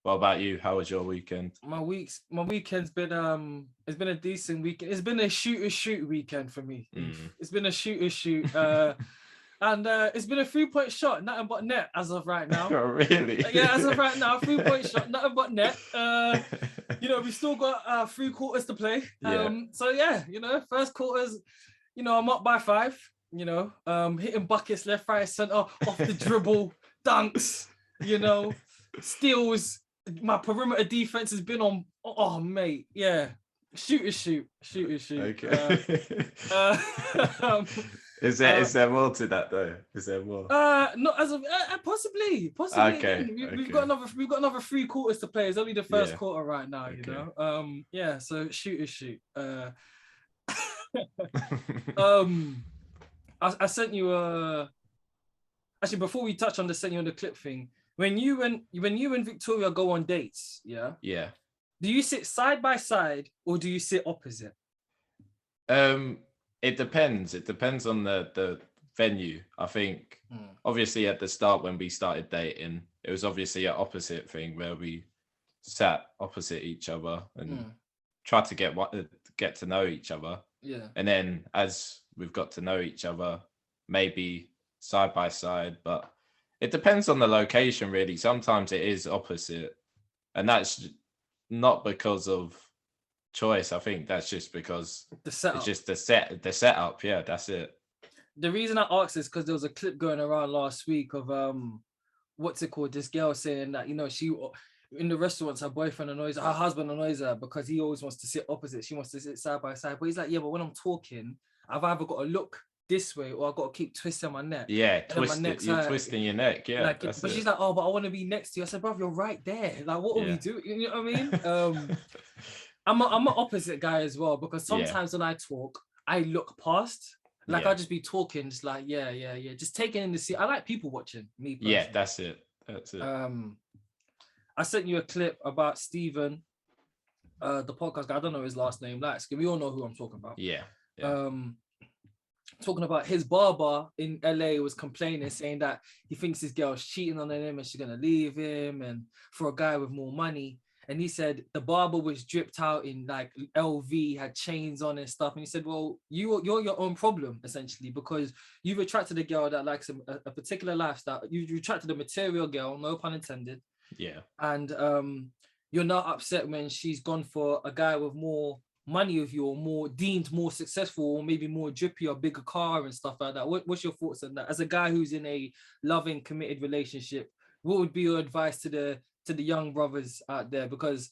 What about you? How was your weekend? My weekend's been it's been a decent weekend. It's been a shoot weekend for me. It's been a shoot. And it's been a 3-point shot, nothing but net as of right now. Oh, really? Yeah, as of right now, 3-point shot, nothing but net. We've still got 3 quarters to play. So yeah, first quarters, I'm up by 5. Hitting buckets left, right, center, off the dribble, dunks. Steals. My perimeter defense has been on. Oh mate, yeah. Shoot. Okay. Is there more to that though? Is there more? Not as of possibly. Okay. We've got another 3 quarters to play. It's only the first quarter right now. Okay. So shoot. I sent you actually before we touch on the sent you on the clip thing. When you and Victoria go on dates, yeah. Do you sit side by side or do you sit opposite? It depends. It depends on the venue. I think obviously at the start when we started dating, it was obviously an opposite thing where we sat opposite each other and tried to get to know each other. Yeah. And then as we've got to know each other, maybe side by side, but it depends on the location, really. Sometimes it is opposite, and that's not because of choice. I think that's just because the setup. It's just the setup. Yeah, that's it. The reason I asked is because there was a clip going around last week of what's it called? This girl saying that she in the restaurants, her boyfriend annoys her husband annoys her because he always wants to sit opposite. She wants to sit side by side, but he's like, yeah, but when I'm talking, I've either got to look this way or I got to keep twisting my neck. Yeah, you're twisting your neck. Yeah, but she's like, oh, but I want to be next to you. I said, bro, you're right there. Like, what are we doing? You know what I mean? I'm an opposite guy as well because sometimes when I talk, I look past. Like I'll just be talking, just like yeah, just taking in the scene. I like people watching me. Personally. Yeah, that's it. I sent you a clip about Stephen, the podcast guy. I don't know his last name. We all know who I'm talking about. Yeah. Talking about his barber in LA was complaining, saying that he thinks his girl's cheating on him and she's gonna leave him, and for a guy with more money. And he said the barber was dripped out in like LV, had chains on and stuff. And he said, well, you're your own problem, essentially, because you've attracted a girl that likes a particular lifestyle. You've attracted a material girl, no pun intended. Yeah. And you're not upset when she's gone for a guy with more money with you, or more deemed more successful, or maybe more drippy or bigger car and stuff like that. What's your thoughts on that? As a guy who's in a loving, committed relationship, what would be your advice to the young brothers out there? Because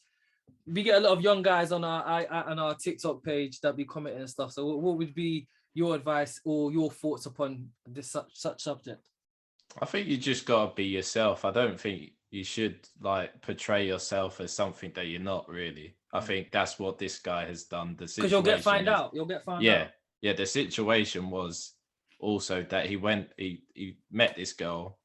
we get a lot of young guys on our TikTok page that be commenting and stuff. So what would be your advice or your thoughts upon this such subject? I think you just gotta be yourself. I don't think you should like portray yourself as something that you're not really. I think that's what this guy has done. Because you'll get found out. You'll get found out. Yeah. The situation was also that he met this girl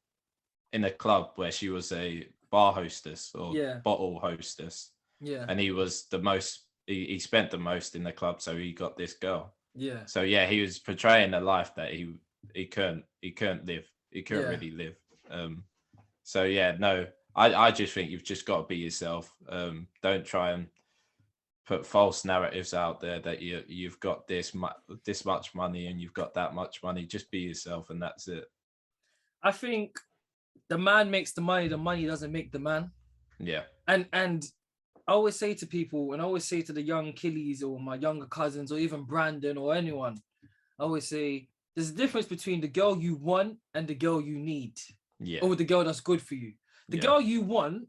in a club where she was a bar hostess or bottle hostess. Yeah. And he was the most. He spent the most in the club, so he got this girl. Yeah. So yeah, he was portraying a life that he couldn't live. He couldn't really live. So yeah, no, I just think you've just got to be yourself. Don't try and put false narratives out there that you've got this much money and you've got that much money. Just be yourself, and that's it. I think the man makes the money doesn't make the man. Yeah. And I always say to people, and I always say to the young killies or my younger cousins or even Brandon or anyone, I always say there's a difference between the girl you want and the girl you need. Yeah. Or the girl that's good for you. The girl you want,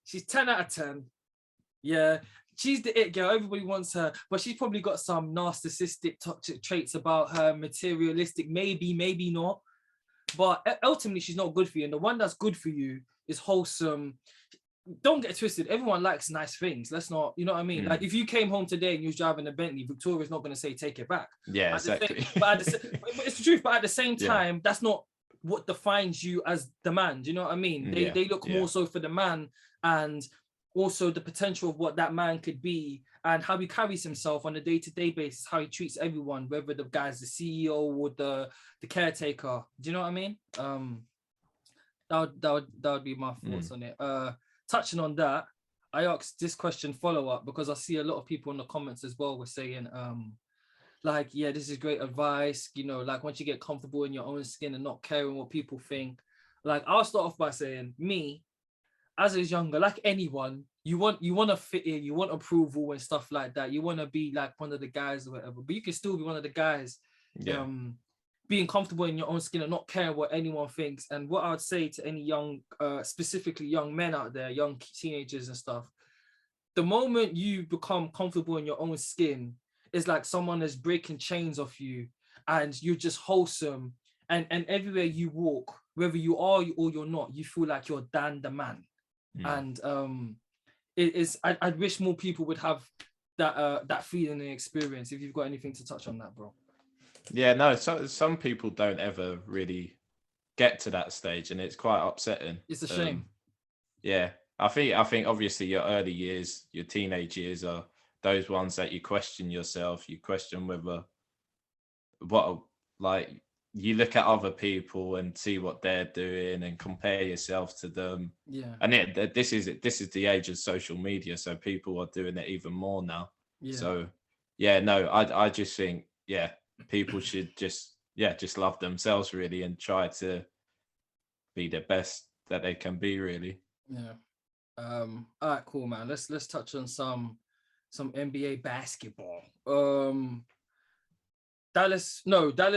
she's 10 out of 10. Yeah. She's the it girl. Everybody wants her, but she's probably got some narcissistic, toxic traits about her, materialistic, maybe not. But ultimately, she's not good for you. And the one that's good for you is wholesome. Don't get twisted. Everyone likes nice things. Let's not, you know what I mean? Like if you came home today and you was driving a Bentley, Victoria's not going to say, take it back. Yeah, exactly. But it's the truth. But at the same time, that's not what defines you as the man. Do you know what I mean? They look more so for the man and also the potential of what that man could be and how he carries himself on a day-to-day basis, how he treats everyone, whether the guy's the CEO or the caretaker. Do you know what I mean? That would be my thoughts on it. touching on that, I asked this question follow up because I see a lot of people in the comments as well were saying, like, yeah, this is great advice. You know, like once you get comfortable in your own skin and not caring what people think. Like, I'll start off by saying, me, as a younger, like anyone, you want to fit in, you want approval and stuff like that. You want to be like one of the guys or whatever, but you can still be one of the guys. Yeah. Being comfortable in your own skin and not caring what anyone thinks. And what I would say to any young, specifically young men out there, young teenagers and stuff, the moment you become comfortable in your own skin, it's like someone is breaking chains off you and you're just wholesome. And everywhere you walk, whether you are or you're not, you feel like you're Dan the man. And I wish more people would have that feeling and experience. If you've got anything to touch on that, bro. Yeah, no, some people don't ever really get to that stage, and it's quite upsetting. It's a shame. Yeah, I think obviously your early years, your teenage years are those ones that you question yourself. You question whether like you look at other people and see what they're doing and compare yourself to them. Yeah. And this is the age of social media, so people are doing it even more now. Yeah. So yeah, no, I just think people should just love themselves really and try to be the best that they can be really. Yeah. All right, cool, man. Let's touch on some NBA basketball. Dallas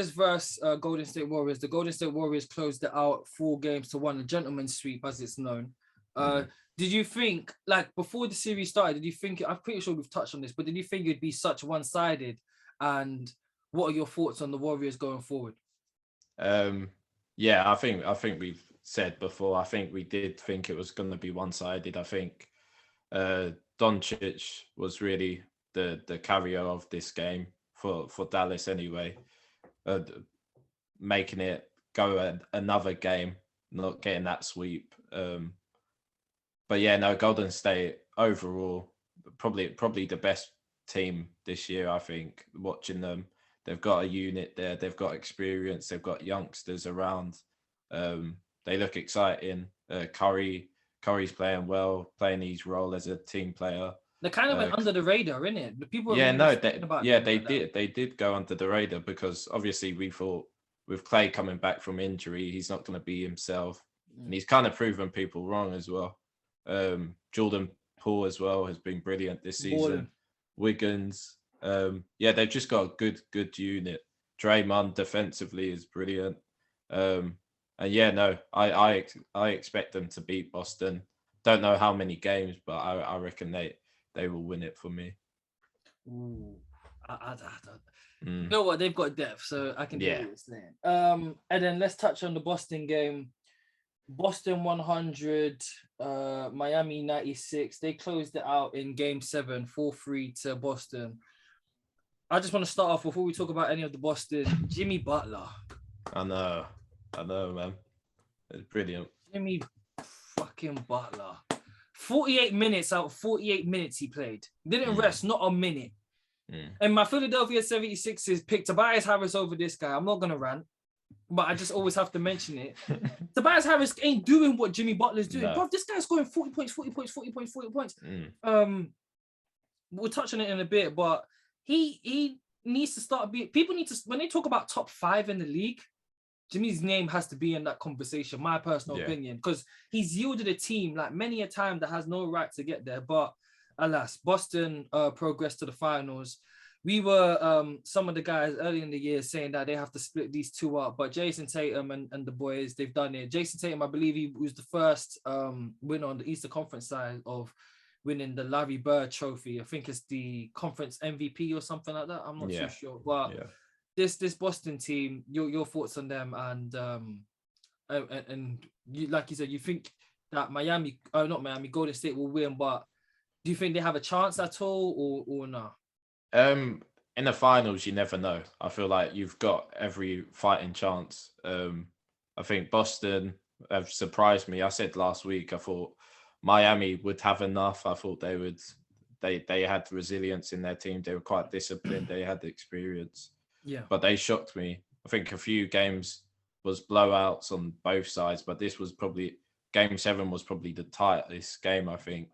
versus Golden State Warriors. The Golden State Warriors closed it out 4-1, a gentleman's sweep as it's known. Did you think, like, before the series started, did you think, I'm pretty sure we've touched on this, but did you think it'd be such one-sided? And what are your thoughts on the Warriors going forward? Yeah, I think we've said before, I think we did think it was going to be one-sided. I think Doncic was really the carrier of this game for Dallas anyway, making it go another game, not getting that sweep. But yeah, no, Golden State overall, probably the best team this year, I think, watching them. They've got a unit there. They've got experience. They've got youngsters around. They look exciting. Curry's playing well, playing his role as a team player. They kind of went under the radar, innit? The people. They did go under the radar because obviously we thought with Clay coming back from injury, he's not going to be himself, and he's kind of proven people wrong as well. Jordan Poole as well has been brilliant this season. Wiggins. They've just got a good unit. Draymond defensively is brilliant. I expect them to beat Boston. Don't know how many games, but I reckon they will win it for me. Ooh, you know what? They've got depth, so I can do what you're saying. And then let's touch on the Boston game. Boston 100, Miami 96. They closed it out in Game 7, 4-3 to Boston. I just want to start off before we talk about any of the Boston. Jimmy Butler. I know, man. It's brilliant. Jimmy fucking Butler. 48 minutes out of 48 minutes he played. Didn't rest, not a minute. And my Philadelphia 76ers picked Tobias Harris over this guy. I'm not going to rant, but I just always have to mention it. Tobias Harris ain't doing what Jimmy Butler's doing. No. Bro, this guy's scoring 40 points. We'll touch on it in a bit, but he needs to start being... People need to... When they talk about top 5 in the league, Jimmy's name has to be in that conversation, my personal opinion, because he's yielded a team like many a time that has no right to get there. But alas, Boston progressed to the finals. We were some of the guys early in the year saying that they have to split these two up, but Jason Tatum and the boys, they've done it. Jason Tatum, I believe he was the first winner on the Eastern Conference side of winning the Larry Bird Trophy. I think it's the conference MVP or something like that. I'm not too sure, but this Boston team, your thoughts on them, and you, like you said, you think that Golden State will win, but do you think they have a chance at all, or not? In the finals, you never know. I feel like you've got every fighting chance. I think Boston have surprised me. I said last week, I thought Miami would have enough. I thought they would. They had resilience in their team. They were quite disciplined. They had the experience. Yeah. But they shocked me. I think a few games was blowouts on both sides, but this was probably Game 7 was probably the tightest game, I think,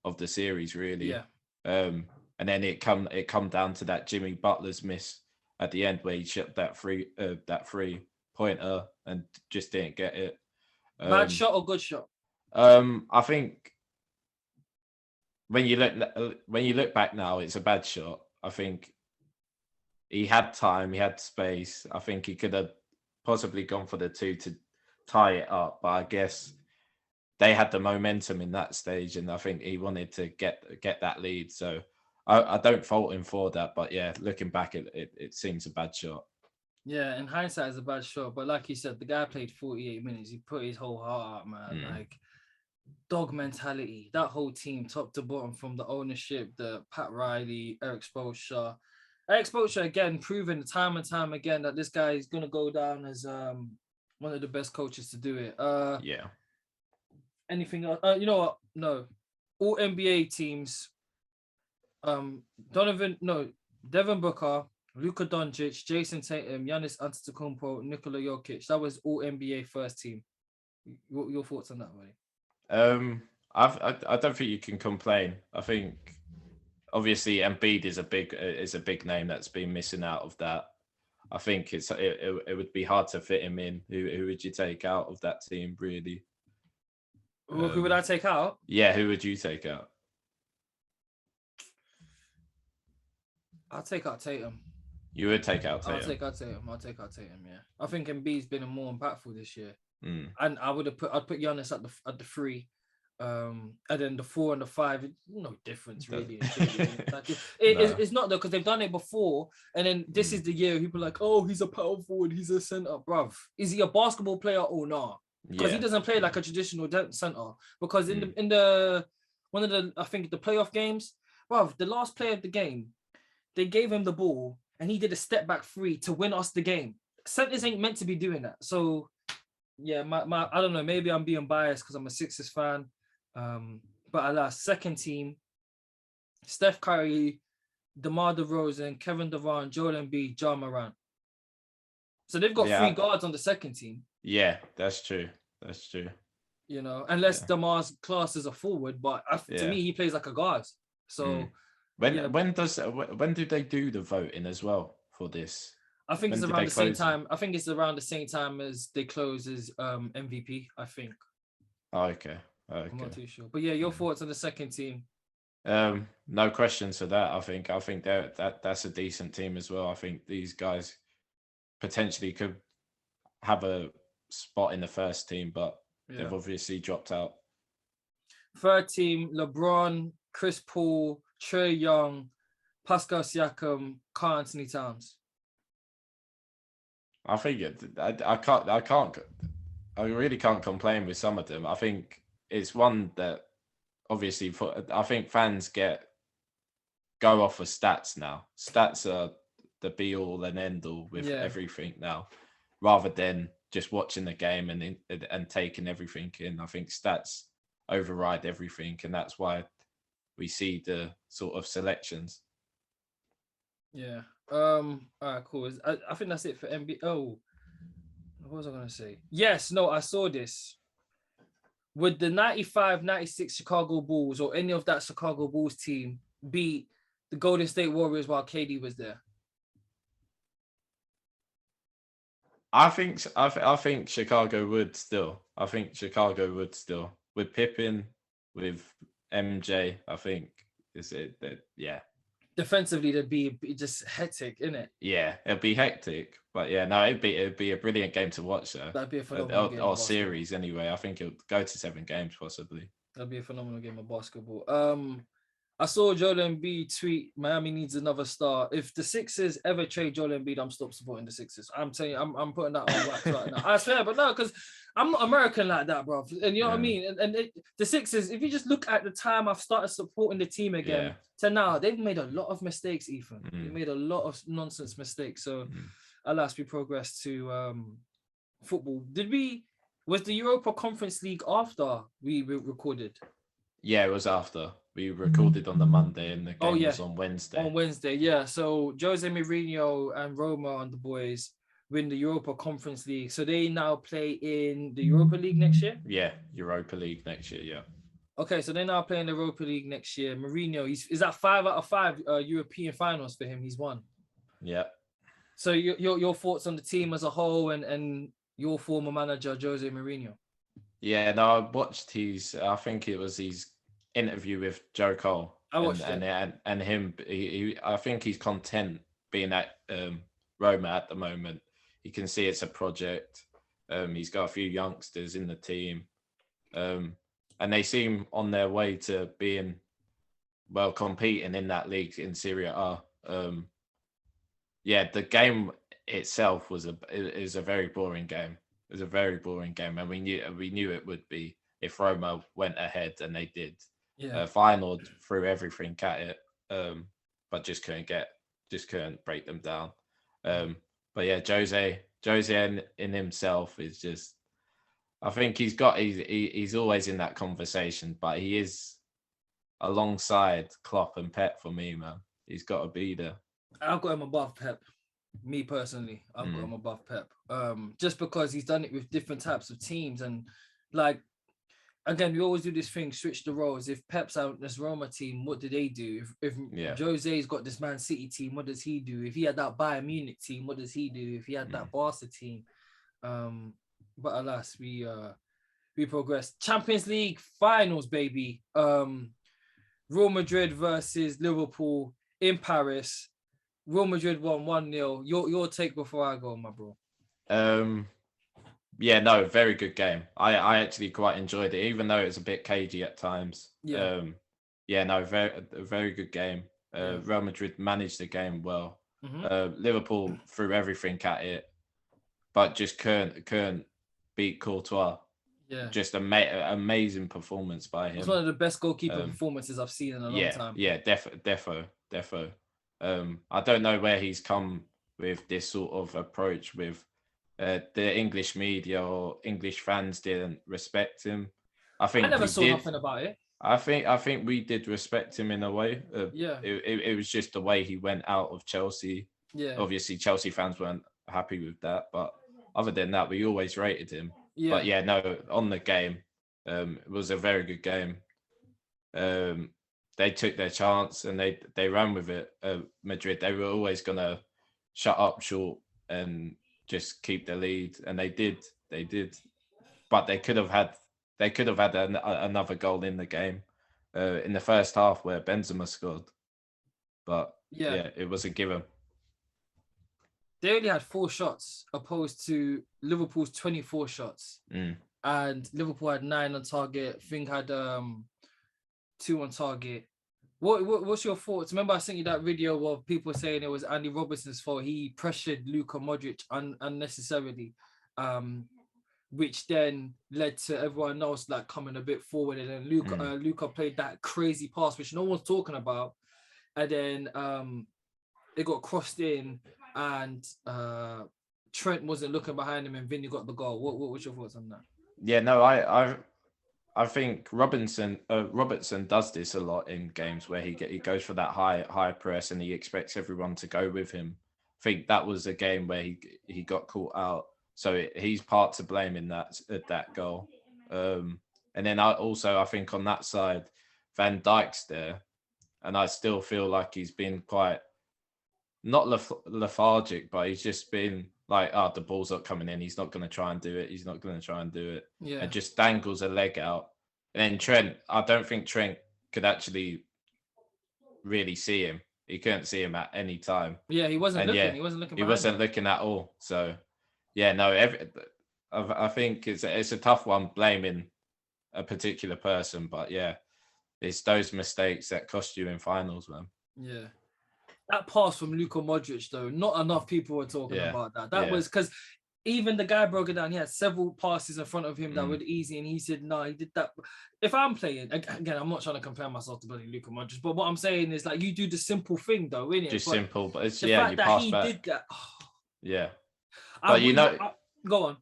of the series, really. Yeah. And then it come down to that Jimmy Butler's miss at the end where he shot that three pointer and just didn't get it. Bad shot or good shot? I think when you look back now, it's a bad shot. I think he had time, he had space. I think he could have possibly gone for the 2 to tie it up, but I guess they had the momentum in that stage, and I think he wanted to get that lead. So I don't fault him for that, but yeah, looking back, it seems a bad shot. Yeah, in hindsight, it's a bad shot, but like you said, the guy played 48 minutes. He put his whole heart out, man. Like, dog mentality. That whole team, top to bottom, from the ownership, the Pat Riley, Eric Spoelstra. Eric Spoelstra, again, proving time and time again that this guy is going to go down as one of the best coaches to do it. Yeah. Anything else? You know what? No. All NBA teams. Devin Booker, Luka Doncic, Jason Tatum, Giannis Antetokounmpo, Nikola Jokic. That was all NBA first team. Your thoughts on that, buddy? I don't think you can complain. I think obviously Embiid is a big name that's been missing out of that. I think it would be hard to fit him in. Who would you take out of that team, really? Who would I take out? Yeah, who would you take out? I'll take out Tatum. You would take out Tatum? I'll take out Tatum, yeah. I think Embiid's been more impactful this year. And I'd put Giannis at the 3. And then the 4 and the 5, no difference really. It's not though, because they've done it before, and then this is the year people are like, oh, he's a power forward, he's a center, bruv. Is he a basketball player or not? Because he doesn't play like a traditional center. Because in the one of the, I think the playoff games, bruv, the last play of the game, they gave him the ball and he did a step back 3 to win us the game. Centers ain't meant to be doing that. So yeah, my I don't know, maybe I'm being biased because I'm a Sixers fan. But alas, second team, Steph Curry, DeMar DeRozan, Kevin Durant, Joel Embiid, Ja Morant. So they've got 3 guards on the second team. Yeah, that's true. You know, unless DeMar's class is a forward, but to me, he plays like a guard. So when do they do the voting as well for this? I think it's around the same time. I think it's around the same time as they close as MVP, I think. Oh, okay. I'm not too sure. But yeah, your thoughts on the second team? No questions to that. I think that's a decent team as well. I think these guys potentially could have a spot in the first team, but they've obviously dropped out. Third team, LeBron, Chris Paul, Trae Young, Pascal Siakam, Karl Anthony Towns. I think I really can't complain with some of them. I think it's one that obviously I think fans go off of stats now. Stats are the be all and end all with everything now, rather than just watching the game and taking everything in. I think stats override everything, and that's why we see the sort of selections. Yeah. All right, cool. I think that's it for NBA. Oh, what was I gonna say? Yes, no, I saw this. Would the 95-96 Chicago Bulls or any of that Chicago Bulls team beat the Golden State Warriors while KD was there? I think Chicago would still. I think Chicago would still. With Pippen, with MJ, I think defensively, it'd be just hectic, innit? Yeah, it'd be hectic. But yeah, no, it'd be a brilliant game to watch, though. That'd be a phenomenal game. Or series, anyway. I think it'll go to 7 games, possibly. That'd be a phenomenal game of basketball. I saw Joel Embiid tweet, Miami needs another star. If the Sixers ever trade Joel Embiid, I'm stop supporting the Sixers. I'm telling you, I'm putting that on wax right now. I swear, but no, because I'm not American like that, bro. And you know what I mean? And the Sixers, if you just look at the time I've started supporting the team again to now, they've made a lot of mistakes, Ethan. They made a lot of nonsense mistakes. So alas, we progressed to football. Was the Europa Conference League after we recorded? Yeah, it was after. We recorded on the Monday and the game was on Wednesday. On Wednesday, yeah. So Jose Mourinho and Roma and the boys win the Europa Conference League. So they now play in the Europa League next year? Yeah, Europa League next year, yeah. Okay, so they're now playing the Europa League next year. Mourinho, is that 5 out of 5 European finals for him? He's won. Yeah. So your thoughts on the team as a whole and your former manager, Jose Mourinho? Yeah, no, I watched I think it was his interview with Joe Cole. I watched and him, I think he's content being at Roma at the moment. You can see it's a project. He's got a few youngsters in the team. And they seem on their way to being, well, competing in that league in Serie A. Yeah, the game itself was a very boring game. It was a very boring game, and we knew it would be if Roma went ahead, and they did. Yeah. Feyenoord threw everything at it, but just couldn't break them down. But yeah, Jose in himself is just. I think he's always in that conversation, but he is alongside Klopp and Pep for me, man. He's got to be there. I've got him above Pep. Me personally, I've got him above Pep. Just because he's done it with different types of teams, and like again, we always do this thing, switch the roles. If Pep's out this Roma team, what do they do? If Jose's got this Man City team, what does he do? If he had that Bayern Munich team, what does he do? If he had that Barca team, but alas, we progressed. Champions League finals, baby. Real Madrid versus Liverpool in Paris. Real Madrid won 1-0. Your take before I go, my bro. Yeah, no, very good game. I actually quite enjoyed it, even though it was a bit cagey at times. Yeah. No, very good game. Real Madrid managed the game well. Liverpool threw everything at it, but just couldn't beat Courtois. Yeah. Just amazing performance by him. It's one of the best goalkeeper performances I've seen in a long time. Yeah, defo. I don't know where he's come with this sort of approach with the English media or English fans didn't respect him. I never saw nothing about it. I think we did respect him in a way. It was just the way he went out of Chelsea. Yeah. Obviously, Chelsea fans weren't happy with that, but other than that, we always rated him. Yeah. But yeah, no, on the game, it was a very good game. They took their chance and they ran with it. Madrid, they were always gonna shut up short and just keep the lead, and they did. But they could have had another goal in the game in the first half where Benzema scored. But yeah, it was a given. They only had 4 shots opposed to Liverpool's 24 shots. And Liverpool had 9 on target. Thing had 2 on target. What's your thoughts? Remember I sent you that video of people saying it was Andy Robertson's fault. He pressured Luka Modric unnecessarily, which then led to everyone else like coming a bit forward. And then Luka played that crazy pass, which no one's talking about. And then it got crossed in, and Trent wasn't looking behind him, and Vinny got the goal. What's your thoughts on that? Yeah, no, I think Robertson does this a lot in games where he goes for that high press and he expects everyone to go with him. I think that was a game where he got caught out, so he's part to blame in that goal. And then I think on that side, Van Dijk's there, and I still feel like he's been quite not lethargic, but he's just been like, the ball's not coming in. He's not going to try and do it. Yeah. And just dangles a leg out. And then Trent, I don't think Trent could actually really see him. He couldn't see him at any time. Yeah, he wasn't looking. He wasn't looking. He wasn't looking at all. So, yeah, no. I think it's a tough one blaming a particular person, but yeah, it's those mistakes that cost you in finals, man. Yeah. That pass from Luka Modric, though, not enough people were talking about that. That was because even the guy broke it down. He had several passes in front of him that were easy, and he said, no, he did that. If I'm playing, again, I'm not trying to compare myself to bloody Luka Modric, but what I'm saying is, like, you do the simple thing, though, innit? Just but simple, but it's, the yeah, fact you that pass he back. did that. Yeah. But go on.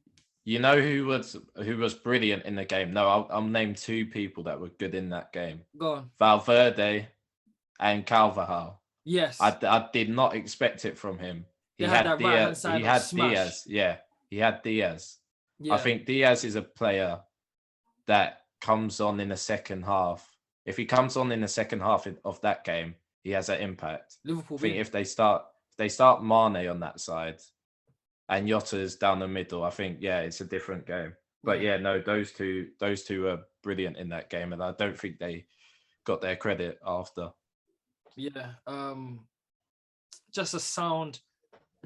You know who was brilliant in the game? No, I'll name 2 people that were good in that game. Go on. Valverde and Carvajal. Yes. I did not expect it from him. They had that right hand side. He had smash. Diaz. Yeah, he had Diaz. Yeah. I think Diaz is a player that comes on in the second half. If he comes on in the second half of that game, he has an impact. Liverpool. I think if they start Mane on that side and Yotta's down the middle, I think it's a different game. But no, those two are brilliant in that game, and I don't think they got their credit after. Yeah, just a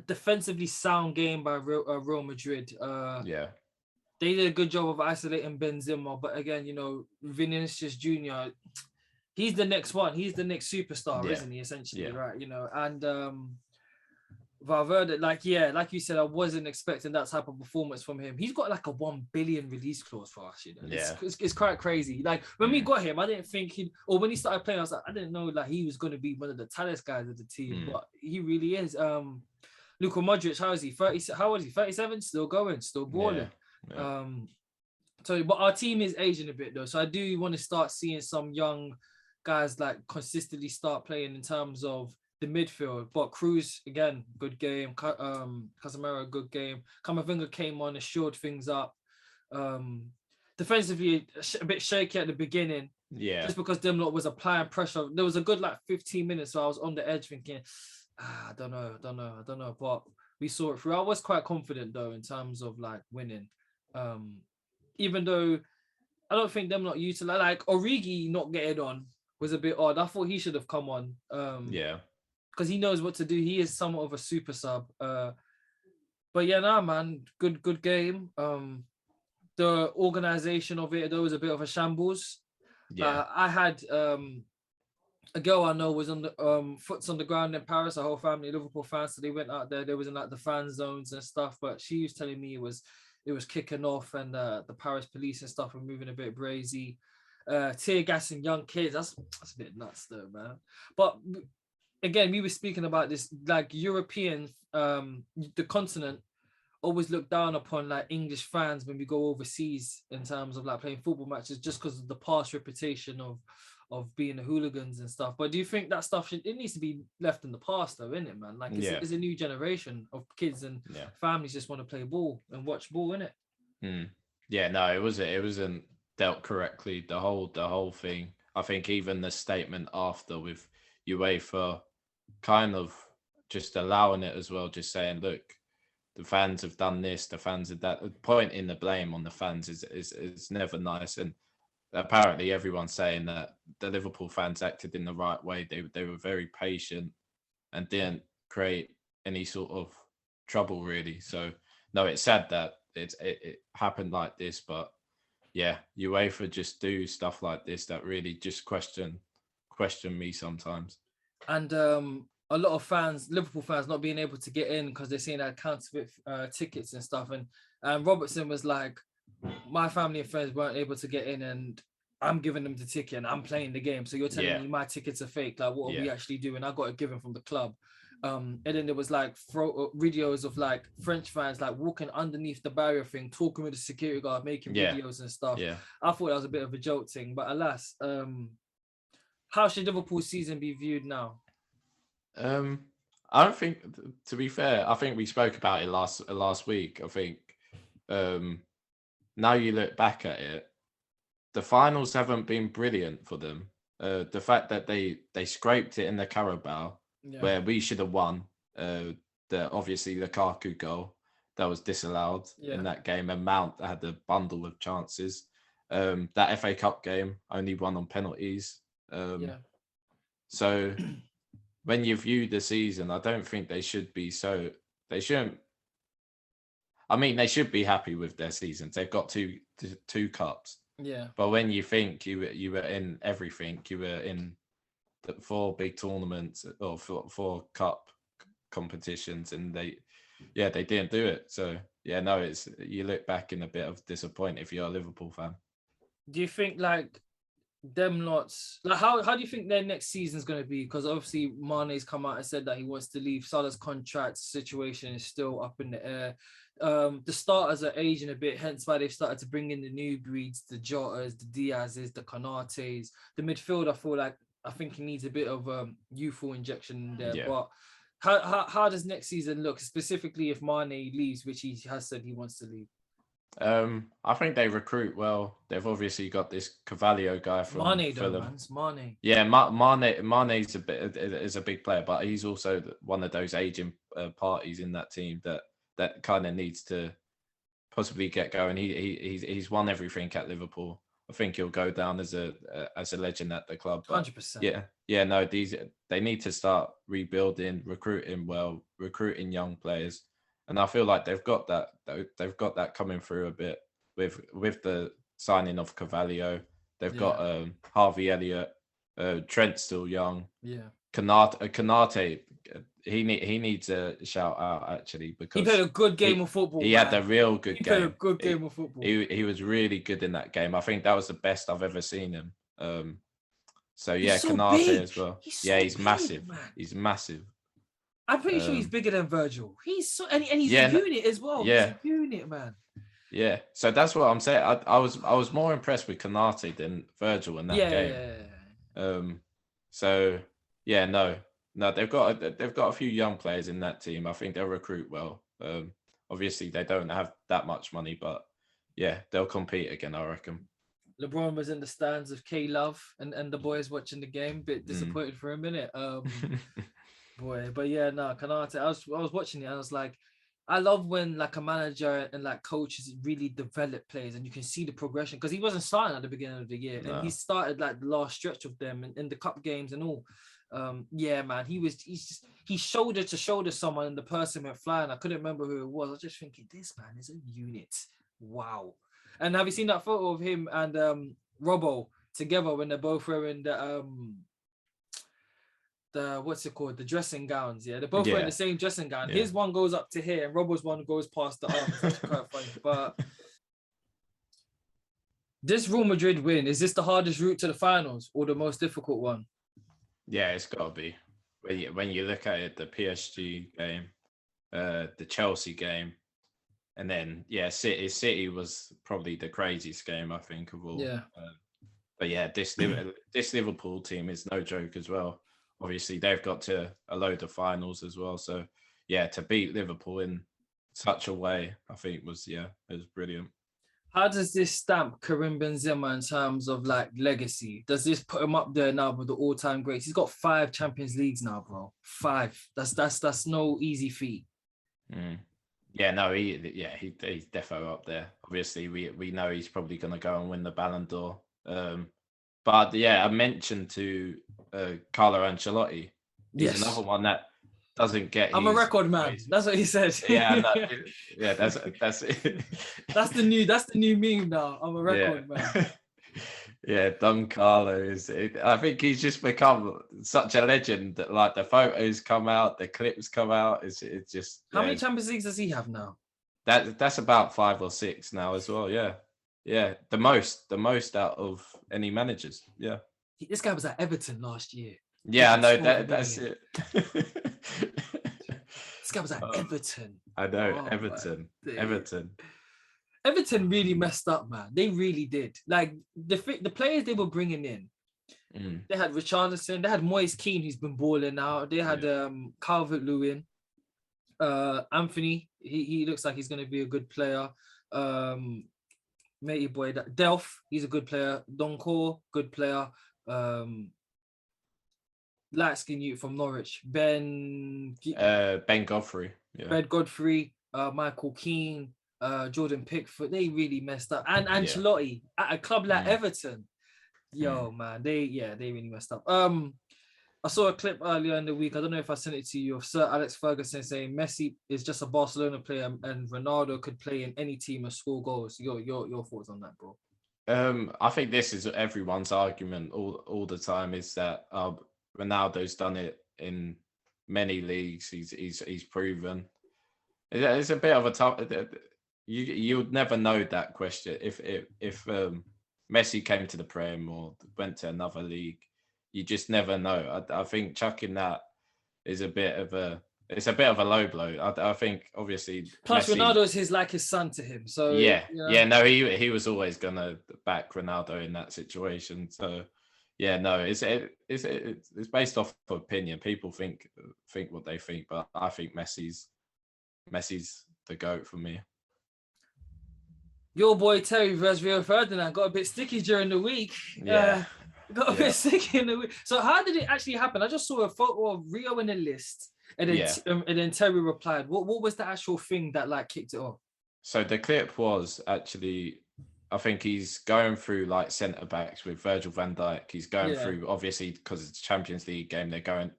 defensively sound game by Real Madrid. They did a good job of isolating Benzema, but again, Vinicius Jr., he's the next one. He's the next superstar, isn't he? Essentially, right? And Valverde, like you said, I wasn't expecting that type of performance from him. He's got like a 1 billion release clause for us. It's quite crazy. Like when we got him, I didn't think or when he started playing, I was like, I didn't know like he was going to be one of the tallest guys of the team, but he really is. Luka Modric, how is he? 30? How old is he? 37? Still going, still balling. But our team is aging a bit though, so I do want to start seeing some young guys like consistently start playing in terms of the midfield. But Cruz, again, good game. Casemiro, good game. Camavinga came on and shored things up. Defensively, a bit shaky at the beginning. Yeah. Just because them lot was applying pressure. There was a good 15 minutes, so I was on the edge thinking, I don't know. But we saw it through. I was quite confident though in terms of like winning. Even though I don't think them not utilized, like Origi not getting on was a bit odd. I thought he should have come on. Because he knows what to do. He is somewhat of a super sub. But man, good game. The organization of it though was a bit of a shambles. I had a girl I know was on the foots on the ground in Paris. A whole family Liverpool fans, so they went out there. They was in like the fan zones and stuff. But she was telling me it was kicking off, and the Paris police and stuff were moving a bit brazy. Tear gassing young kids. That's a bit nuts though, man. But again, we were speaking about this, like European, the continent always look down upon like English fans when we go overseas in terms of like playing football matches, just because of the past reputation of being hooligans and stuff. But do you think that stuff it needs to be left in the past though, isn't it, man? Like it's a new generation of kids and families just want to play ball and watch ball, innit? No, it wasn't dealt correctly. The whole thing. I think even the statement after with UEFA kind of just allowing it as well, just saying, look, the fans have done this, the fans have that. Pointing the blame on the fans is never nice. And apparently everyone's saying that the Liverpool fans acted in the right way. They were very patient and didn't create any sort of trouble really. So no, it's sad that it happened like this, but UEFA just do stuff like this that really just question me sometimes. And a lot of fans, Liverpool fans, not being able to get in because they're seeing that counterfeit tickets and stuff. And Robertson was like, my family and friends weren't able to get in, and I'm giving them the ticket and I'm playing the game. So you're telling me my tickets are fake. Like, what are we actually doing? I got it given from the club. And then there was like videos of like French fans like walking underneath the barrier thing, talking with the security guard, making videos and stuff. I thought that was a bit of a joke thing, but alas, how should Liverpool's season be viewed now? I don't think, to be fair, I think we spoke about it last week. I think now you look back at it, the finals haven't been brilliant for them. The fact that they scraped it in the Carabao, where we should have won. Obviously the Lukaku goal that was disallowed in that game, and Mount had a bundle of chances. That FA Cup game only won on penalties. So when you view the season, I don't think they should be they shouldn't. I mean, they should be happy with their seasons. They've got two cups. Yeah. But when you think you were in everything, you were in the 4 big tournaments or 4 cup competitions, and they didn't do it. So you look back in a bit of disappointment if you're a Liverpool fan. Do you think like them lots, like how do you think their next season's going to be? Because obviously Mane's come out and said that he wants to leave. Salah's contract situation is still up in the air. The starters are aging a bit, hence why they've started to bring in the new breeds, the Jotas, the Diazes, the Konates. The midfield, I think he needs a bit of youthful injection in there. But How does next season look, specifically if Mane leaves, which he has said he wants to leave? I think they recruit well. They've obviously got this Cavallio guy from Mane, though, Fulham. man. It's Mane. Yeah, Mane's is a big player, but he's also one of those aging parties in that team that kind of needs to possibly get going. He's won everything at Liverpool. I think he'll go down as a legend at the club. 100%. Yeah. No, they need to start rebuilding, recruiting young players, and I feel like they've got that. They've got that coming through a bit with the signing of Cavallio. They've got Harvey Elliott. Trent's still young. Yeah. Kanate, he needs a shout out actually because he played a good game of football. He had a real good game. He played a good game of football. He was really good in that game. I think that was the best I've ever seen him. So yeah, Kanate as well. He's massive. Man. He's massive. I'm pretty sure he's bigger than Virgil. He's so and he's a unit as well. Yeah, he's a unit, man. Yeah, so that's what I'm saying. I was more impressed with Kanate than Virgil in that game. Yeah. So yeah, no, they've got a few young players in that team. I think they'll recruit well. Obviously they don't have that much money, but yeah, they'll compete again, I reckon. LeBron was in the stands of K-Love and the boys watching the game. Bit disappointed for a minute. Boy, but yeah, no, Kanate. I was watching it and I was like, I love when like a manager and like coaches really develop players and you can see the progression because he wasn't starting at the beginning of the year and he started like the last stretch of them in the cup games and all. Yeah, man, he's shoulder to shoulder someone and the person went flying. I couldn't remember who it was. I was just thinking, this man is a unit. Wow. And have you seen that photo of him and Robbo together when they're both wearing the what's it called? The dressing gowns. Yeah, they're both wearing the same dressing gown. His one goes up to here and Robbo's one goes past the arm. It's quite funny. But this Real Madrid win, is this the hardest route to the finals or the most difficult one? Yeah, it's got to be. When you look at it, the PSG game, the Chelsea game, and then City was probably the craziest game I think of all. Yeah. But yeah, this Liverpool team is no joke as well. Obviously, they've got to a load of finals as well. So yeah, to beat Liverpool in such a way, I think it was brilliant. How does this stamp Karim Benzema in terms of like legacy? Does this put him up there now with the all-time greats? He's got 5 Champions Leagues now, bro. 5. That's no easy feat. Yeah, no, he's defo up there. Obviously, we know he's probably going to go and win the Ballon d'Or. But yeah, I mentioned to Carlo Ancelotti. He's another one that doesn't get. I'm a record man. Praise. That's what he said. Yeah, that's it. That's the new meme now. I'm a record man. Yeah, Don Carlo is. I think he's just become such a legend that like the photos come out, the clips come out. It's just. How many Champions Leagues does he have now? That's about 5 or 6 now as well. Yeah, the most out of any managers. Yeah, this guy was at Everton last year. Yeah, I know that's it. This guy was at Everton. I know, Everton. Everton really messed up, man. They really did. Like the players they were bringing in. They had Richarlison. They had Moise Kean, who's been balling out. They had Calvert-Lewin. Anthony. He looks like he's going to be a good player. Matey boy, Delph, he's a good player. Donkor, good player. Light skin youth from Norwich. Ben Godfrey. Yeah. Ben Godfrey, Michael Keane, Jordan Pickford. They really messed up. And Ancelotti at a club like Everton. Yo, man, they really messed up. I saw a clip earlier in the week. I don't know if I sent it to you of Sir Alex Ferguson saying Messi is just a Barcelona player and Ronaldo could play in any team and score goals. Your thoughts on that, bro? I think this is everyone's argument all the time is that Ronaldo's done it in many leagues. He's proven. It's a bit of a tough. You would never know that question if Messi came to the Prem or went to another league. You just never know. I think chucking that is a bit of a low blow. I think obviously. Plus, Messi, Ronaldo is his son to him. So yeah. No, he was always gonna back Ronaldo in that situation. So yeah, no, it's based off of opinion. People think what they think, but I think Messi's the GOAT for me. Your boy Terry versus Rio Ferdinand got a bit sticky during the week. Yeah. Got a bit sticky in the week. So how did it actually happen? I just saw a photo of Rio in the list, and then Terry replied. What was the actual thing that like kicked it off? So the clip was actually, I think he's going through like centre backs with Virgil van Dijk. He's going through, obviously, because it's a Champions League game, they're going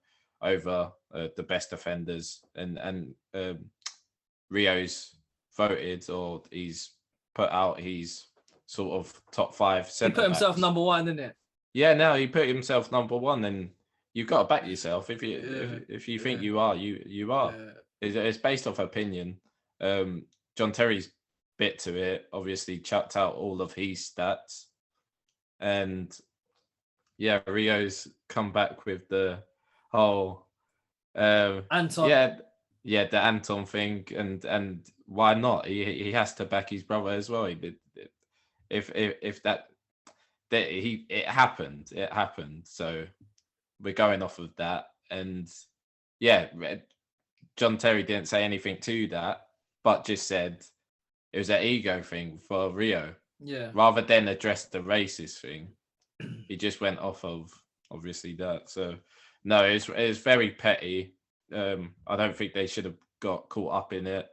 over the best defenders, and Rio's voted, or he's put out his sort of top 5 centre backs. He put himself number 1, didn't it? Yeah, no, he put himself number 1, and you've got to back yourself. If you think you are, you are. Yeah. It's based off opinion. John Terry's bit to it, obviously chucked out all of his stats, and Rio's come back with the whole Anton. The Anton thing, and why not? He has to back his brother as well. He did. If it happened. So we're going off of that, and John Terry didn't say anything to that, but just said it was an ego thing for Rio. Yeah. Rather than address the racist thing, he just went off of obviously that. So no, it was very petty. I don't think they should have got caught up in it,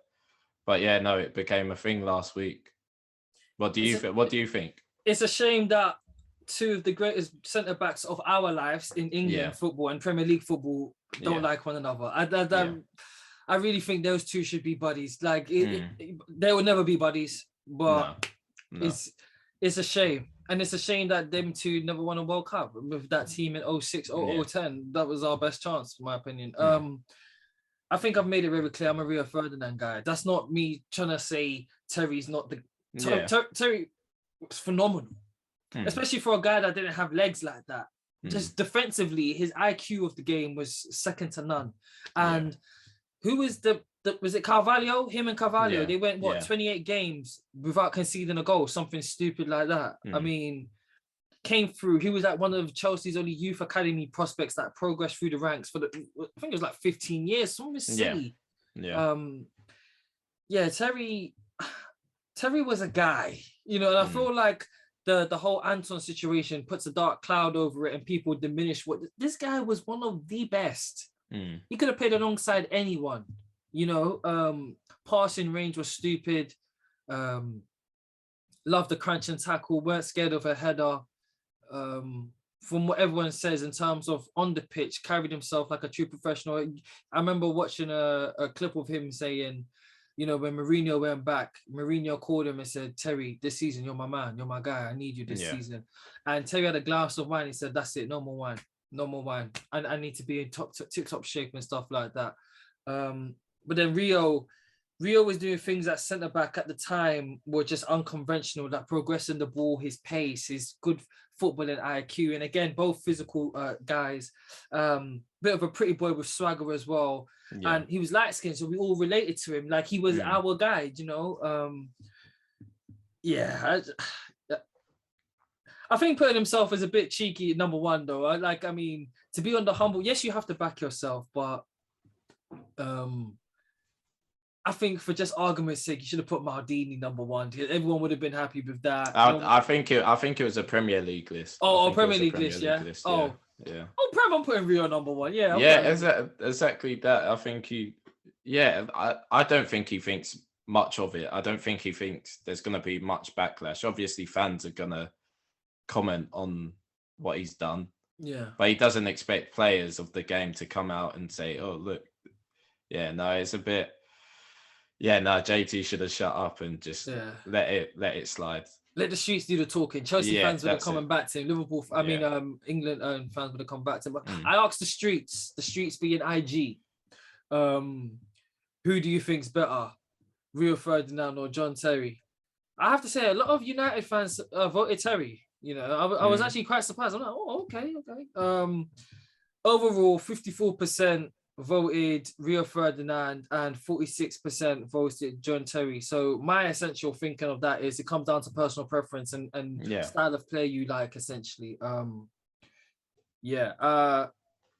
but it became a thing last week. What do you think? It's a shame that 2 of the greatest centre backs of our lives in England football and Premier League football don't like one another. I really think those 2 should be buddies. Like they will never be buddies, but no. It's a shame. And it's a shame that them 2 never won a World Cup with that team in 06 or 010. That was our best chance, in my opinion. I think I've made it very clear I'm a Rio Ferdinand guy. That's not me trying to say Terry's not the... Terry was phenomenal. Especially for a guy that didn't have legs like that. Just defensively, his IQ of the game was second to none. And who was was it Carvalho? Him and Carvalho, they went 28 games without conceding a goal, something stupid like that. I mean, came through. He was like one of Chelsea's only youth academy prospects that progressed through the ranks for I think it was like 15 years. Something silly. Terry was a guy, and I feel like the whole Anton situation puts a dark cloud over it, and people diminish what this guy was. One of the best. He could have played alongside anyone. Passing range was stupid. Loved the crunch and tackle. Weren't scared of a header. From what everyone says in terms of on the pitch, carried himself like a true professional. I remember watching a clip of him saying, when Mourinho went back, Mourinho called him and said, Terry, this season, you're my man. You're my guy. I need you this season. And Terry had a glass of wine. He said, that's it. No more wine. No more wine. I need to be in tip-top shape and stuff like that. But then Rio was doing things at centre-back at the time were just unconventional, like progressing the ball, his pace, his good footballing IQ. And again, both physical guys. Bit of a pretty boy with swagger as well. And he was light-skinned, so we all related to him. Like, he was our guy, I think putting himself as a bit cheeky at number 1, though. To be on the humble, yes, you have to back yourself, but I think for just argument's sake, you should have put Maldini number 1. Everyone would have been happy with that. I think it was a Premier League list. Premier League list, yeah. I'm putting Rio number 1. Yeah. Exactly that. I think I don't think he thinks much of it. I don't think he thinks there's going to be much backlash. Obviously, fans are going to comment on what he's done. Yeah. But he doesn't expect players of the game to come out and say, oh, look. It's a bit... JT should have shut up and just let it slide. Let the streets do the talking. Chelsea fans would have come back to him. Liverpool, England fans would have come back to him. I asked the streets being IG, who do you think's better, Rio Ferdinand or John Terry? I have to say, a lot of United fans voted Terry. I was actually quite surprised. I'm like, oh, okay. Overall, 54% voted Rio Ferdinand and 46% voted John Terry. So my essential thinking of that is it comes down to personal preference and style of play you like, essentially. Yeah.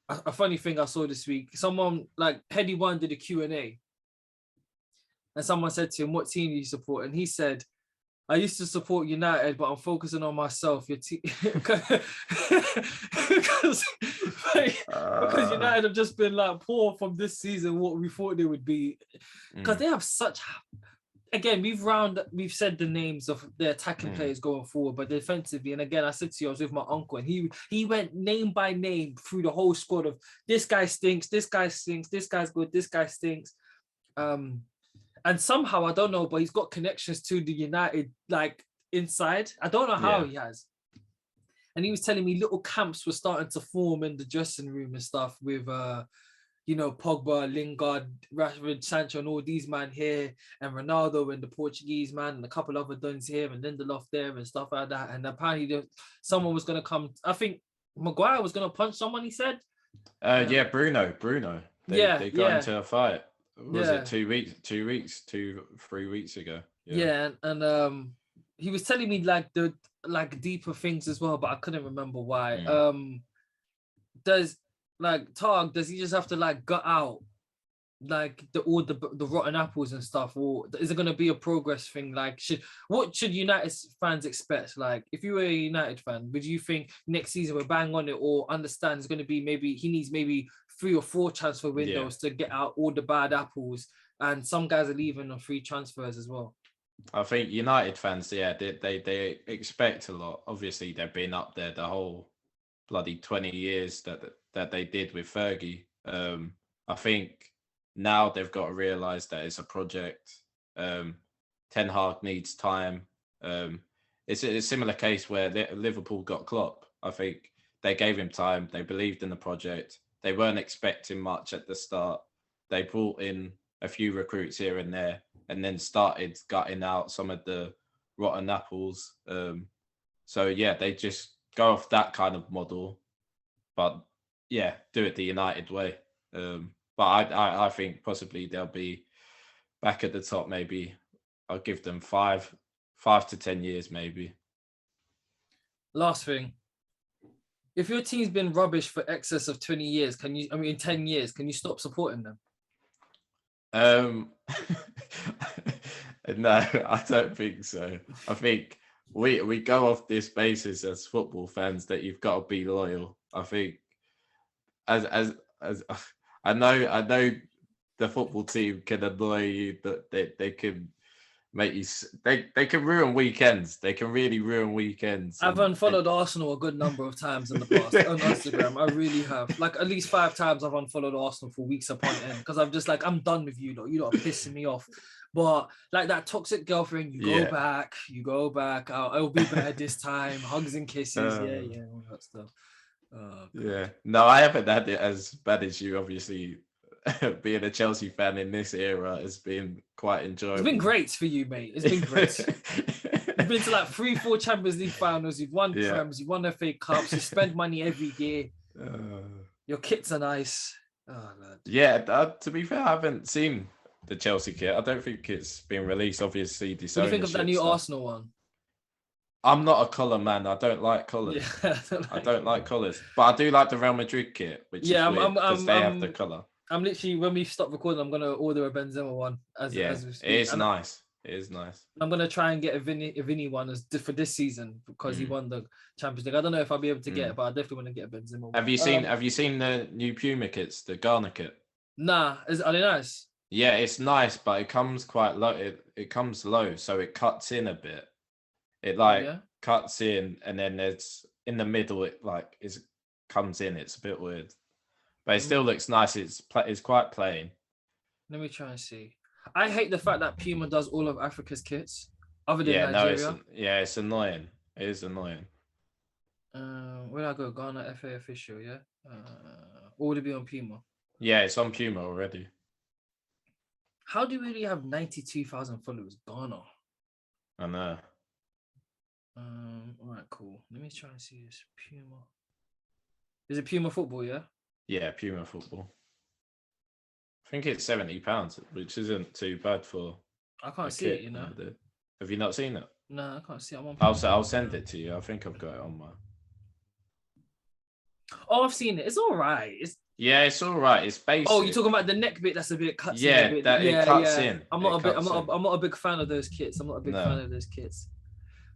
A funny thing I saw this week, someone like Heady One did a Q&A, and someone said to him, "What team do you support?" And he said, "I used to support United, but I'm focusing on myself." Your team, because United have just been like poor from this season. What we thought they would be, because they have such. Again, we've said the names of the attacking players going forward, but defensively, and again, I said to you, I was with my uncle, and he went name by name through the whole squad of this guy stinks, this guy stinks, this guy's good, this guy stinks. And somehow, I don't know, but he's got connections to the United, like, inside. I don't know how he has. And he was telling me little camps were starting to form in the dressing room and stuff with, Pogba, Lingard, Rashford, Sancho, and all these man here, and Ronaldo and the Portuguese man, and a couple other duns here, and Lindelof there, and stuff like that. And apparently, someone was going to come. I think Maguire was going to punch someone, he said. Bruno. They got into a fight. Was it 3 weeks ago? Yeah, and he was telling me like the deeper things as well, but I couldn't remember why. Does he just have to like gut out like the rotten apples and stuff, or is it going to be a progress thing? Like, what should United fans expect? Like, if you were a United fan, would you think next season we're bang on it, or understand it's going to be maybe he needs maybe 3 or 4 transfer windows to get out all the bad apples, and some guys are leaving on free transfers as well? I think United fans, they expect a lot. Obviously, they've been up there the whole bloody 20 years that they did with Fergie. I think now they've got to realise that it's a project. Ten Hag needs time. It's a similar case where Liverpool got Klopp. I think they gave him time. They believed in the project. They weren't expecting much at the start. They brought in a few recruits here and there, and then started gutting out some of the rotten apples. They just go off that kind of model, but do it the United way. But I think possibly they'll be back at the top. Maybe I'll give them 5 to 10 years, maybe. Last thing, if your team's been rubbish for excess of 20 years, 10 years, can you stop supporting them? No, I don't think so. I think we go off this basis as football fans that you've got to be loyal. I think as I know the football team can annoy you, that they can make you, they can ruin weekends. They can really ruin weekends. I've unfollowed Arsenal a good number of times in the past on Instagram. I really have. Like at least 5 times I've unfollowed Arsenal for weeks upon end, because I'm just like, I'm done with you, though. You lot are pissing me off. But like that toxic girlfriend, you go back. It'll be better this time. Hugs and kisses. All that stuff. No, I haven't had it as bad as you. Obviously, being a Chelsea fan in this era has been quite enjoyable. It's been great for you, mate. It's been great. You've been to like 3-4 Champions League finals. You've won Prems. You've won FA Cups. You spend money every year. Your kits are nice. Oh, Lord. Yeah, to be fair, I haven't seen the Chelsea kit. I don't think it's been released. Obviously, what do you think of that new Arsenal one? I'm not a colour man. I don't like colours. Yeah, I don't like colours. But I do like the Real Madrid kit, which is weird because they have the colour. I'm literally, when we stop recording, I'm going to order a Benzema one. As we speak. It is nice. It is nice. I'm going to try and get a Vinny one for this season, because he won the Champions League. I don't know if I'll be able to get it, but I definitely want to get a Benzema one. Have you seen the new Puma kits, the Ghana kit? Nah. Are they nice? Yeah, it's nice, but it comes quite low. It comes low, so it cuts in a bit. It cuts in, and then it's in the middle. It comes in. It's a bit weird, but it still looks nice. It's quite plain. Let me try and see. I hate the fact that Puma does all of Africa's kits, other than Nigeria. It's annoying. It is annoying. Where do I go? Ghana FA official, yeah. Or would it be on Puma? Yeah, it's on Puma already. How do we really have 92,000 followers? Ghana. I know. All right, cool. Let me try and see this. Puma. Is it Puma football, yeah? Yeah, Puma football. I think it's £70, which isn't too bad for. I can't see it, you know. Have you not seen it? No, I can't see it. I'll send it to you. I think I've got it on my. Oh, I've seen it. It's all right. It's all right. It's basic. Oh, you're talking about the neck bit that's a bit cuts in a bit. That it cuts in. I'm not a big fan of those kits. I'm not a big fan of those kits.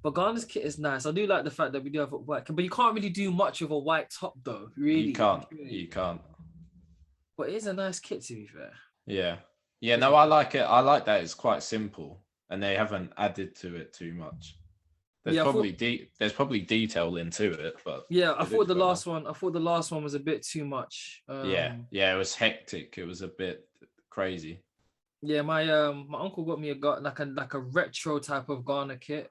But Ghana's kit is nice. I do like the fact that we do have a white, but you can't really do much of a white top though. Really, you can't. But it is a nice kit, to be fair. Yeah. No, I like it. I like that it's quite simple, and they haven't added to it too much. There's probably detail into it, but I thought the last one was a bit too much. It was hectic. It was a bit crazy. Yeah, my uncle got me like a retro type of Ghana kit.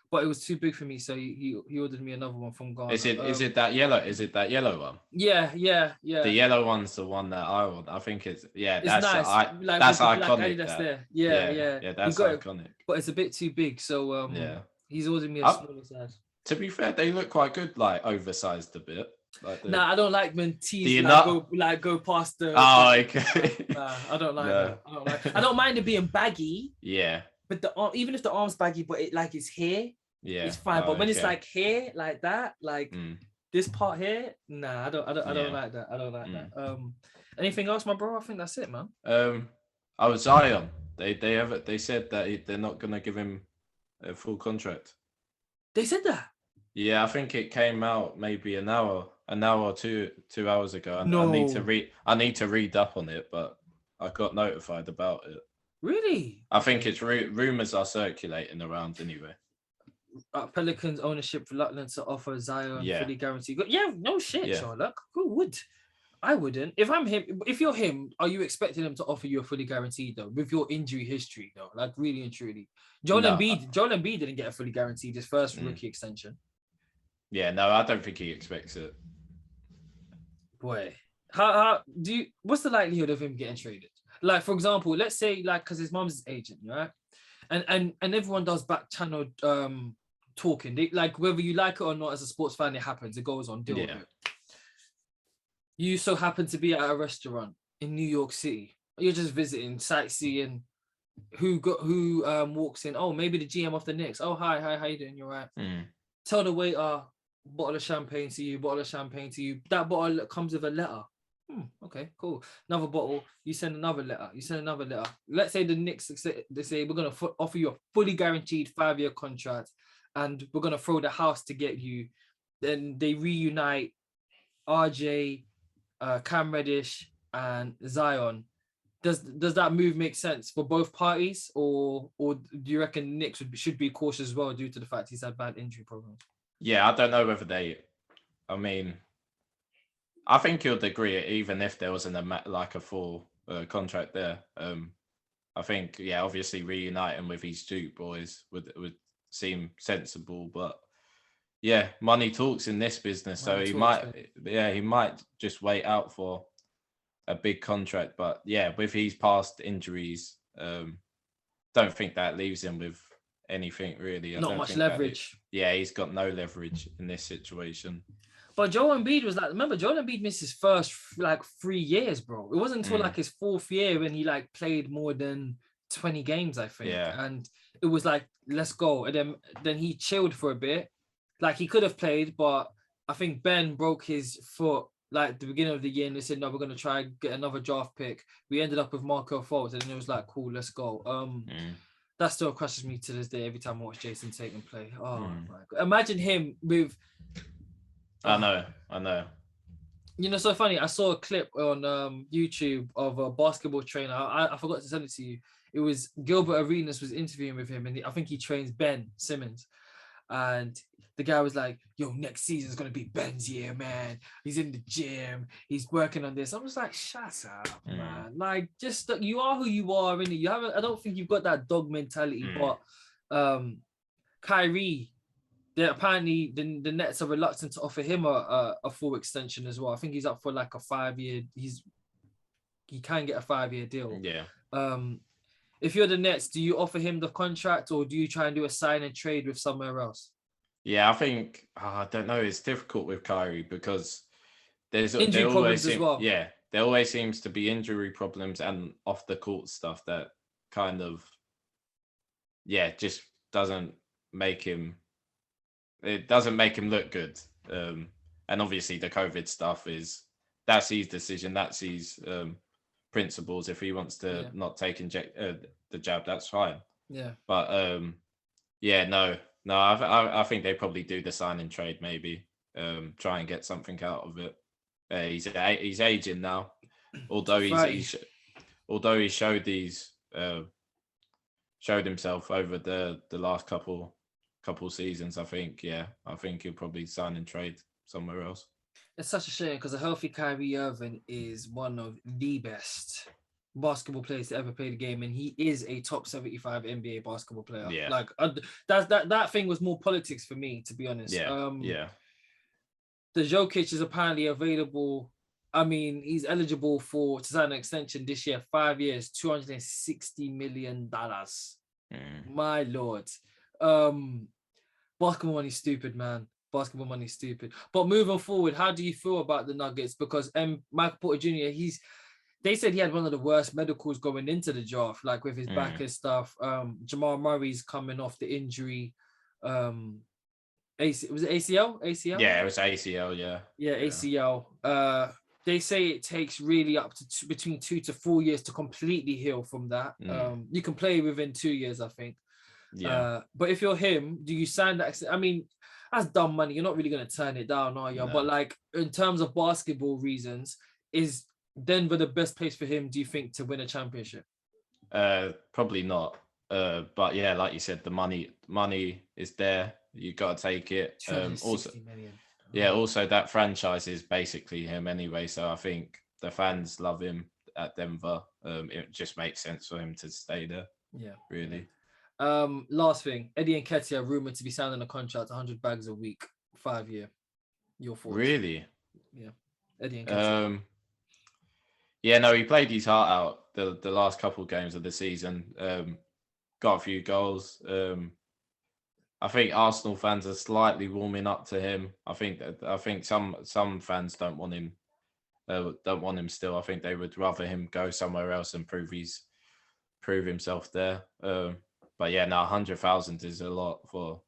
But it was too big for me, so he ordered me another one from Ghana. Is it that yellow? Is it that yellow one? Yeah. The yellow one's the one that I want. I think it's that's nice. That's iconic. That's there. Yeah, that's iconic. But it's a bit too big, so he's ordered me a smaller size. To be fair, they look quite good, like oversized a bit. I don't like when tees go past the. Oh, okay. I don't like that. I don't mind it being baggy. Yeah. But even if the arm's baggy, but it's here, it's fine. But when it's like here, like that, this part here, I don't like that. I don't like that. Anything else, my bro? I think that's it, man. Zion. They said that they're not gonna give him a full contract. They said that. Yeah, I think it came out maybe an hour or 2 hours ago. No. I need to read up on it, but I got notified about it. Really? I think it's rumors are circulating around anyway. Pelicans ownership reluctant to offer Zion fully guaranteed. Yeah, no shit, Sherlock. Who would? I wouldn't. If I'm him, if you're him, are you expecting him to offer you a fully guaranteed though, with your injury history though? Like really and truly. Joel Embiid didn't get a fully guaranteed his first rookie extension. Yeah, no, I don't think he expects it. Boy, what's the likelihood of him getting traded? Like, for example, let's say, because his mom's his agent, right? And everyone does back channel talking. They, whether you like it or not, as a sports fan, it happens. It goes on. Deal with it. You so happen to be at a restaurant in New York City. You're just visiting, sightseeing. Who walks in? Oh, maybe the GM of the Knicks. Oh, hi, how you doing? You're right. Tell the waiter, bottle of champagne to you. That bottle comes with a letter. Okay, cool. Another bottle, you send another letter. Let's say the Knicks, they say, we're going to offer you a fully guaranteed 5-year contract and we're going to throw the house to get you. Then they reunite RJ, Cam Reddish and Zion. Does that move make sense for both parties, or do you reckon Knicks should be cautious as well due to the fact he's had bad injury problems? Yeah, I don't know whether I think you'd agree, even if there wasn't a full contract there. I think, obviously reuniting with his Duke boys would seem sensible, but money talks in this business, so he might just wait out for a big contract. But with his past injuries, don't think that leaves him with anything really. Not much leverage. He's got no leverage in this situation. But Joel Embiid was Joel Embiid missed his first 3 years, bro. It wasn't until his 4th year when he played more than 20 games, I think. Yeah. And it was let's go. And then he chilled for a bit. He could have played, but I think Ben broke his foot the beginning of the year, and they said, no, we're going to try and get another draft pick. We ended up with Markelle Fultz, and it was cool, let's go. That still crushes me to this day every time I watch Jason Tatum play. Oh my God. Imagine him with... I know. You know, so funny. I saw a clip on YouTube of a basketball trainer. I forgot to send it to you. It was Gilbert Arenas was interviewing with him, and I think he trains Ben Simmons. And the guy was like, yo, next season's going to be Ben's year, man. He's in the gym. He's working on this. I was like, shut up, man. Just you are who you are, innit? I don't think you've got that dog mentality, but Kyrie, apparently the Nets are reluctant to offer him a full extension as well. I think he's up for a 5-year. He can get a 5-year deal. Yeah. If you're the Nets, do you offer him the contract, or do you try and do a sign and trade with somewhere else? Yeah, I think I don't know. It's difficult with Kyrie because there's injury problems as well. Yeah, there always seems to be injury problems and off the court stuff that kind of just doesn't make him. It doesn't make him look good. And obviously the COVID stuff that's his decision. That's his principles. If he wants to not take the jab, that's fine. Yeah. But no. I think they probably do the sign and trade maybe. Try and get something out of it. He's aging now, although although he showed himself over the last couple seasons. I think he'll probably sign and trade somewhere else. It's such a shame because a healthy Kyrie Irving is one of the best basketball players to ever play the game, and he is a top 75 NBA basketball player. Yeah, like that thing was more politics for me, to be honest. The Jokic is apparently available. I mean, he's eligible to sign an extension this year, 5 years, $260 million. My lord. Basketball money stupid, man. Basketball money stupid. But moving forward, how do you feel about the Nuggets? Because Michael Porter Jr., they said he had one of the worst medicals going into the draft, like with his back and stuff. Jamal Murray's coming off the injury. Was it ACL? ACL? Yeah, it was ACL. Yeah, ACL. They say it takes really up to between 2 to 4 years to completely heal from that. You can play within 2 years, I think. Yeah. But if you're him, do you sign that? I mean, that's dumb money. You're not really going to turn it down, are you? No. But like in terms of basketball reasons, is Denver the best place for him, do you think, to win a championship? Probably not. But yeah, like you said, the money is there. You got to take it. Also, million. Yeah. Also, that franchise is basically him anyway. So I think the fans love him at Denver. It just makes sense for him to stay there. Yeah. Really. Last thing, Eddie Nketiah are rumored to be signing a contract, 100 bags a week, 5 year. Your thoughts? Really? Yeah. Eddie Nketiah. Yeah, no, he played his heart out the last couple of games of the season. Got a few goals. I think Arsenal fans are slightly warming up to him. I think some fans don't want him. Don't want him still. I think they would rather him go somewhere else and prove himself there. But yeah, now 100,000 is a lot for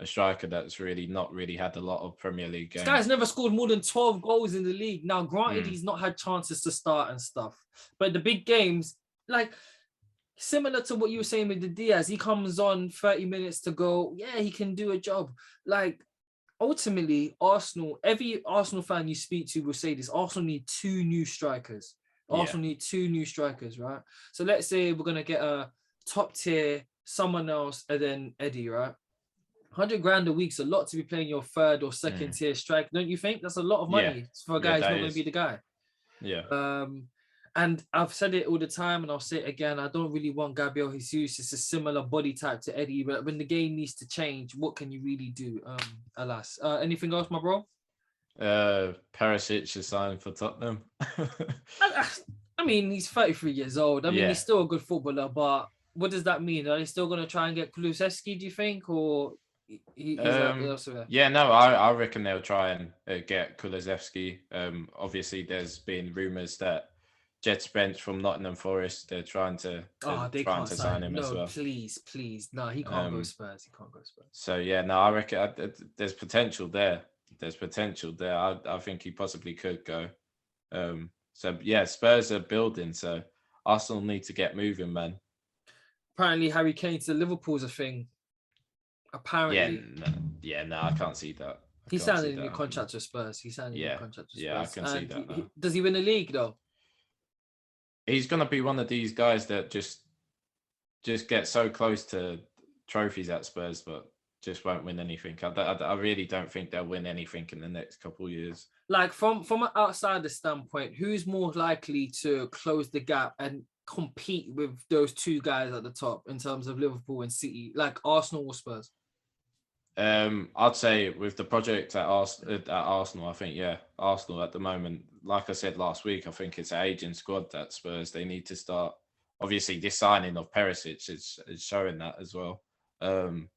a striker that's really not had a lot of Premier League games. This guy's never scored more than 12 goals in the league. Now, granted, he's not had chances to start and stuff, but the big games, like similar to what you were saying with the Diaz, he comes on 30 minutes to go. Yeah, he can do a job. Like ultimately, every Arsenal fan you speak to will say this: Arsenal need 2 new strikers. Arsenal need 2 new strikers, right? So let's say we're gonna get a top tier, someone else, and then Eddie, right? 100 grand a week's a lot to be playing your 3rd or 2nd tier strike, don't you think? That's a lot of money for a guy who's not going to be the guy. Yeah. And I've said it all the time, and I'll say it again. I don't really want Gabriel Jesus. It's a similar body type to Eddie, but when the game needs to change, what can you really do? Alas. Anything else, my bro? Perisic is signed for Tottenham. I mean, he's 33 years old. I mean, he's still a good footballer, but what does that mean? Are they still going to try and get Kulusevski, do you think, or yeah, no, I reckon they'll try and get Kulusevski. Obviously, there's been rumours that Jet Spence from Nottingham Forest, they're trying to sign him as well. Please. No, he can't go Spurs. So yeah, no, I reckon there's potential there. I think he possibly could go. So yeah, Spurs are building. So Arsenal need to get moving, man. Apparently, Harry Kane to Liverpool's a thing. Apparently. No, I can't see that. He signed a new contract with Spurs. Yeah, I can see that now. Does he win a league though? He's gonna be one of these guys that just get so close to trophies at Spurs, but just won't win anything. I really don't think they'll win anything in the next couple of years. Like from an outsider standpoint, who's more likely to close the gap and compete with those 2 guys at the top in terms of Liverpool and City, like Arsenal or Spurs? I'd say with the project at Arsenal, I think Arsenal at the moment, like I said last week, I think it's an aging squad that Spurs. They need to start. Obviously, this signing of Perisic is showing that as well. I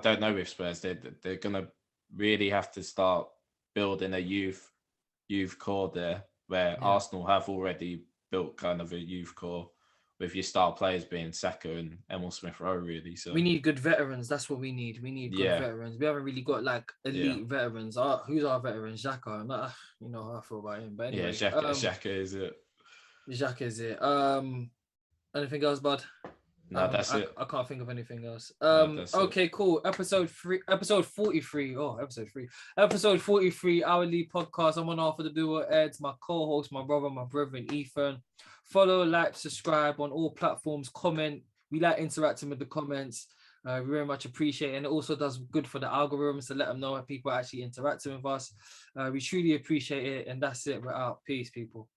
don't know with Spurs. They're gonna really have to start building a youth core there, where Arsenal have already built kind of a youth core with your star players being Saka and Emil Smith Rowe, really. So we need good veterans. That's what we need. We need good Yeah. veterans. We haven't really got like elite veterans. Who's our veteran? Xhaka. You know how I feel about him. But anyway, Xhaka is it. Xhaka is it. Anything else, bud? No, that's it. I can't think of anything else. That's okay, cool. Episode 43. Oh, episode 3. Episode 43, Our League Podcast. I'm on half of the duo, Eds, my co-host, my brother, Ethan. Follow, like, subscribe on all platforms, comment. We like interacting with the comments. We very much appreciate it. And it also does good for the algorithms to let them know if people are actually interacting with us. We truly appreciate it. And that's it. We're out. Peace, people.